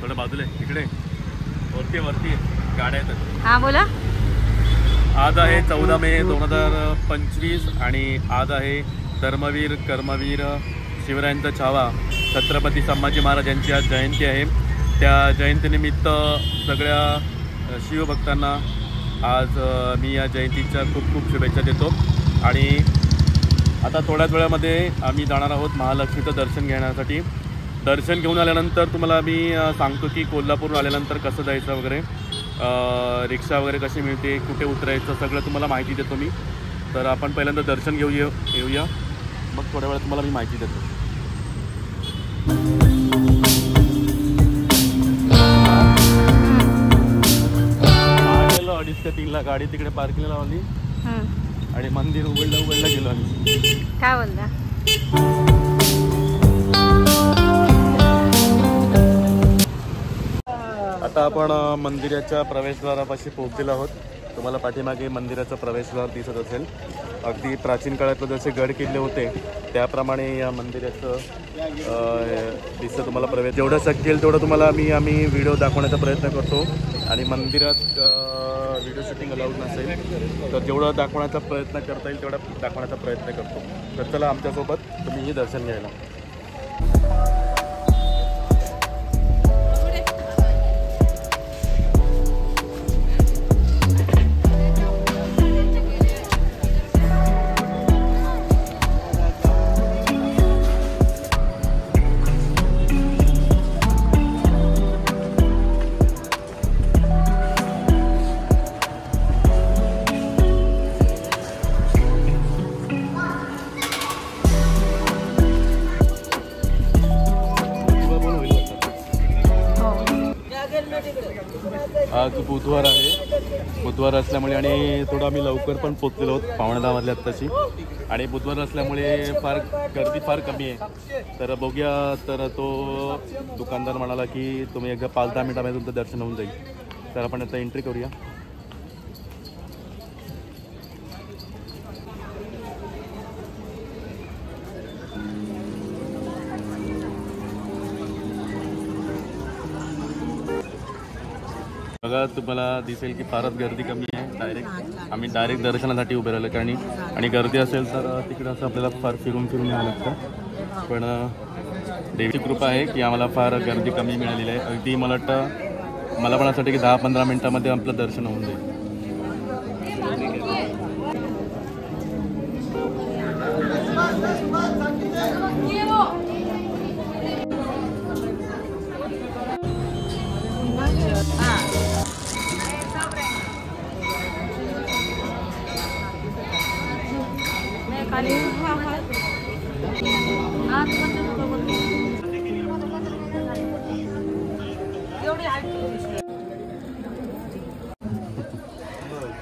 थोडं बाजूला इकडे वरती गाड्या आहेत. हा बोला. आज आहे 14 मे 2025 आणि आज आहे धर्मवीर कर्मवीर शिवरायांचा छावा छत्रपती संभाजी महाराज यांची आज जयंती आहे. त्या जयंतीनिमित्त सगळ्या शिवभक्तांना आज मी या जयंतीच्या खूप खूप शुभेच्छा देतो. आणि आता थोड्याच वेळामध्ये आम्ही जाणार आहोत महालक्ष्मीचं दर्शन घेण्यासाठी. दर्शन घेऊन आल्यानंतर तुम्हाला मी सांगतो की कोल्हापूर आल्यानंतर कसं जायचं वगैरे, रिक्षा वगैरे कशी मिळते, कुठे उतरायचं, सगळं तुम्हाला माहिती देतो मी. तर आपण पहिल्यांदा दर्शन घेऊया मग थोड्या वेळात तुम्हाला मी माहिती देतो. गेलो 2:30 ते 3 गाडी तिकडे पार्किंगला लावली आणि मंदिर उघडलं गेलो आम्ही. काय बोलता? आता आपण मंदिराच्या प्रवेशद्वारापाशी पोहोचलेलो आहोत. तुम्हाला पाठीमागे मंदिराचा प्रवेशद्वार दिसत असेल. अगदी प्राचीन काळातले जसे गड किल्ले होते त्याप्रमाणे या मंदिराचं दिसतं तुम्हाला प्रवेश. जेवढं शक्य तेवढं तुम्हाला आम्ही व्हिडिओ दाखवण्याचा प्रयत्न करतो. आणि मंदिरात व्हिडिओ शूटिंग अलाउड नसेल तर जेवढं दाखवण्याचा प्रयत्न करता येईल तेवढा दाखवण्याचा प्रयत्न करतो. तर चला आमच्यासोबत तुम्हीही दर्शन घ्यायला. आज बुधवार आहे. बुधवार असल्यामुळे आणि थोडं आम्ही लवकर पण पोचलेलो आहोत 9:15 वाजले आत्ताची. आणि बुधवार असल्यामुळे गर्दी फार कमी आहे. तर बघूया. तर तो दुकानदार म्हणाला की तुम्ही एकदा 5-10 मिनिटामध्ये तुमचं दर्शन होऊन जाईल. तर आपण आता एंट्री करूया. बघा तुम्हाला दिसेल की फारच गर्दी कमी आहे. आम्ही डायरेक्ट दर्शनासाठी उभे राहिलो कारण आणि गर्दी असेल तर तिकडं असं आपल्याला फार फिरून यावं लागतं. पण देवीची कृपा आहे की आम्हाला फार गर्दी कमी मिळालेली आहे. अगदी मला वाटतं मला पण असं वाटतं की 10-15 मिनिटामध्ये आपलं दर्शन होऊन जाईल.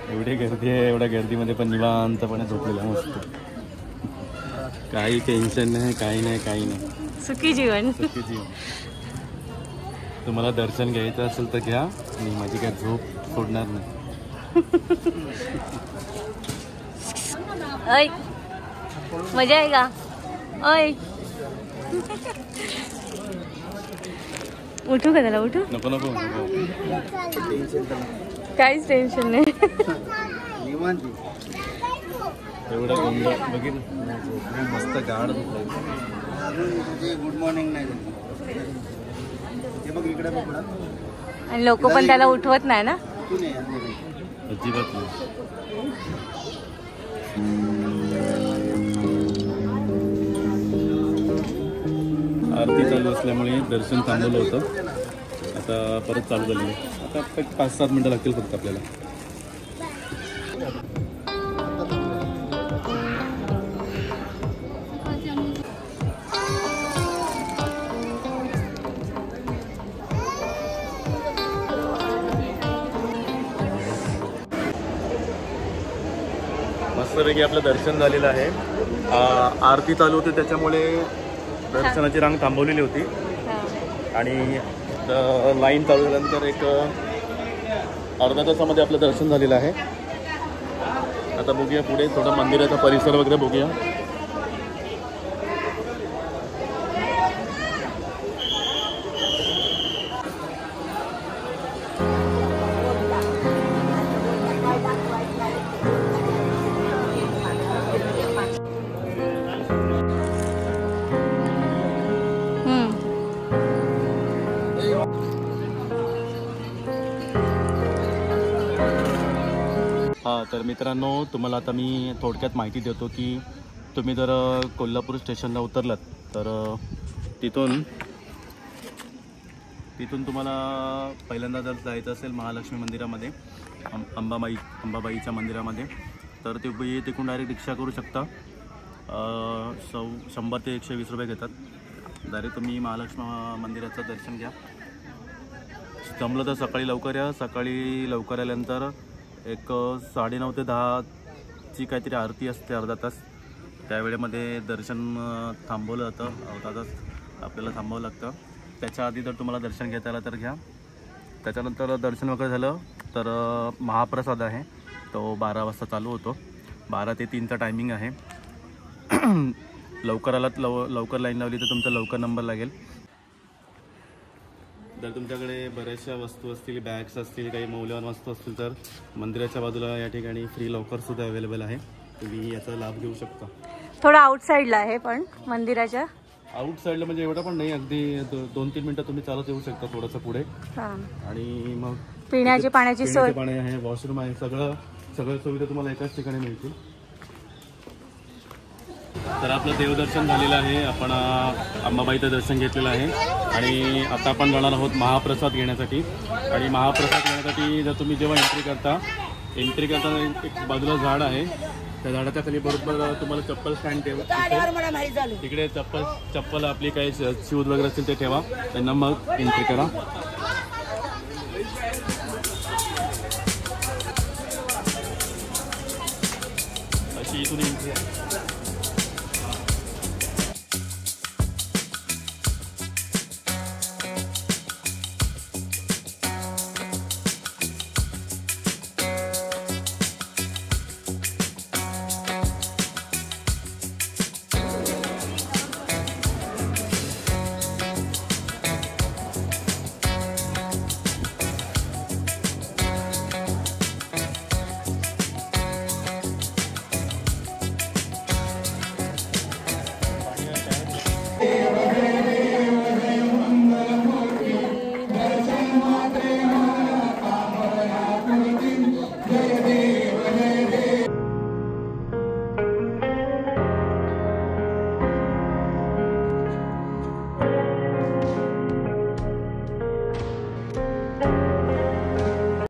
एवढी गर्दी आहे. एवढ्या गर्दीमध्ये पण निवांतपणे झोपलेला मस्त. काही टेन्शन नाही, काही नाही. सुखी जीवन. तुम्हाला दर्शन घ्यायचं असेल तर घ्या. आणि माझी काय झोप सोडणार नाही. ऐ मजा आहे का? ऐ उठू का त्याला? उठू नको काहीच टेन्शन नाही. एवढं गोंधळ बघितलं मस्त गाड. गुड मॉर्निंग नाही इकडे बघ. आणि लोक पण त्याला उठवत नाही ना अजिबात नाही. आरती चालू असल्यामुळे दर्शन थांबवलं होतं. आता परत चालू झालेलं आहे. आता 5-7 मिनटं लागतील फक्त आपल्याला. मस्तपैकी आपलं दर्शन झालेलं आहे. आरती चालू होती त्याच्यामुळे दर्शनाची रांग थांबवलेली होती. आणि लाईन चालू झाल्यानंतर एक अर्धा तासामध्ये आपलं दर्शन झालेलं आहे. आता बघूया पुढे थोडा मंदिराचा परिसर वगैरे बघूया. तर मित्रांनो तुम्हाला आता मी थोडक्यात माहिती देतो की तुम्ही जर कोल्हापूर स्टेशनला उतरलात तर तिथून तुम्हाला पहिल्यांदा जर जायचं असेल महालक्ष्मी मंदिरामध्ये अंबाबाईच्या मंदिरामध्ये तर तुम्ही तिकडून डायरेक्ट रिक्षा करू शकता. 100 ते 120 रुपये घेतात. डायरेक्ट तुम्ही महालक्ष्मी मंदिराचं दर्शन घ्या. जमलं तर सकाळी लवकर या. सकाळी लवकर आल्यानंतर एक 9:30 ते 10ची काहीतरी आरती असते अर्धा तास. त्यावेळेमध्ये दर्शन थांबवलं जातं. अर्धा तास आपल्याला थांबावं लागतं. त्याच्या आधी जर तुम्हाला दर्शन घेता आलं तर घ्या. त्याच्यानंतर दर्शन वगैरे झालं तर महाप्रसाद आहे तो 12 वाजता चालू होतो. 12 ते 3चा टायमिंग आहे. लवकर आलात लवकर लाईन लावली तर तुमचा लवकर नंबर लागेल. जर तुमच्याकडे बऱ्याचशा वस्तू असतील, बॅग्स असतील, काही मौल्यवान वस्तू असतील तर मंदिराच्या बाजूला या ठिकाणी फ्री लॉकरसुद्धा अवेलेबल आहे. तुम्ही याचा लाभ घेऊ शकता. थोडं आउटसाईडला आहे पण मंदिराच्या आउटसाईडला म्हणजे एवढं पण नाही. अगदी 2-3 मिनटं तुम्ही चालत येऊ शकता थोडंसं पुढे. आणि मग पिण्याची पाण्याची सोय पाणी आहे, वॉशरूम आहे, सगळं सुविधा तुम्हाला एकाच ठिकाणी मिळतील. तर आपलं देवदर्शन झालेलं आहे. आपण अंबाबाईचं दर्शन घेतलेलं आहे आणि आता आपण जाणार आहोत महाप्रसाद घेण्यासाठी. आणि महाप्रसाद घेण्यासाठी जर तुम्ही जेव्हा एंट्री करता एक बाजूला झाड आहे. त्या झाडाच्या खाली बरोबर तुम्हाला चप्पल स्टँड तिकडे चप्पल आपली काही शूज वगैरे असतील ते ठेवा. त्यांना मग एंट्री करा. अशी इथून एंट्री आहे.